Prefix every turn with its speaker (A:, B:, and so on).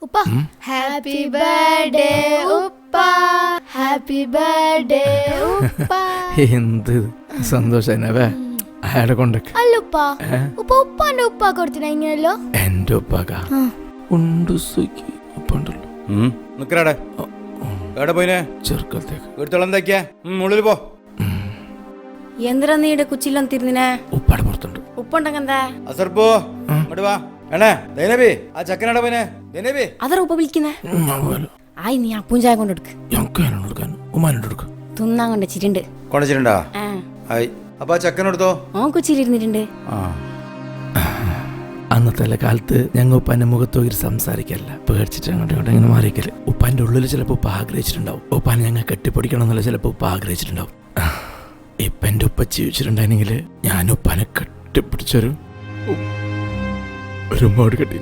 A: ഉപ്പ happy birthday ഉപ്പ happy birthday ഉപ്പ.
B: എന്ത് സന്തോഷവേ അയാളെ കൊണ്ടൊക്കെ.
A: അല്ല ഉപ്പ ഉപ്പ ഉപ്പാന്റെ ഉപ്പ കൊടുത്തിന ഇങ്ങനല്ലോ.
B: എന്റെ ഉപ്പാക്ക ഉണ്ട് ഉപ്പുണ്ടല്ലോ.
C: നിക്കറാടെ എവിടെ പോയിനെ?
B: ചെറുക്കത്തേക്ക്
C: വീട്ടിലുള്ള എന്തൊക്കെയാ ഉള്ളിൽ പോ.
D: എന്തിനാ നീടെ കുച്ചില്ലാം തിരുന്നിനെ?
B: ഉപ്പാടെ പുറത്തുണ്ട്.
D: ഉപ്പുണ്ടെങ്കിൽ എന്താ?
C: അസർപ്പോ ഇങ്ങോട്ട് വാ. എണേ ദൈനബി ആ ചക്കനാടെ പോയിനെ? ദൈനബി
D: അതറ ഉപ്പ വിളിക്കുന്നേ. ആയി നീ അപ്പൂഞ്ചായ കൊണ്ടെടുക്ക്. തിന്നാൻ കൊണ്ട് ചിരിണ്ട്
C: കൊണ്ടുവച്ചിട്ടുണ്ടാ? അപ്പൊ ആ ചക്കനെടുത്തോ.
D: ഓൻ കുച്ചിലിരുന്നിട്ടുണ്ട്.
B: അന്നത്തെ കാലത്ത് ഞങ്ങൾ ഉപ്പാന്റെ മുഖത്ത് നോക്കി സംസാരിക്കല്ല, പേടിച്ചിട്ട് അങ്ങോട്ട് ഇങ്ങോട്ട് ഇങ്ങനെ മാറിക്കല്. ഉപ്പാന്റെ ഉള്ളിൽ ചിലപ്പോൾ ഉപ്പ ആഗ്രഹിച്ചിട്ടുണ്ടാവും ഉപ്പാനെ ഞങ്ങൾ കെട്ടിപ്പിടിക്കണം എന്നല്ല ചിലപ്പോൾ ഉപ്പ ആഗ്രഹിച്ചിട്ടുണ്ടാവും. ഇപ്പൊ എന്റെ ഉപ്പ ജീവിച്ചിട്ടുണ്ടായിരുന്നെങ്കിൽ ഞാൻ ഉപ്പാനെ കെട്ടിപ്പിടിച്ചൊരു മോട് കെട്ടി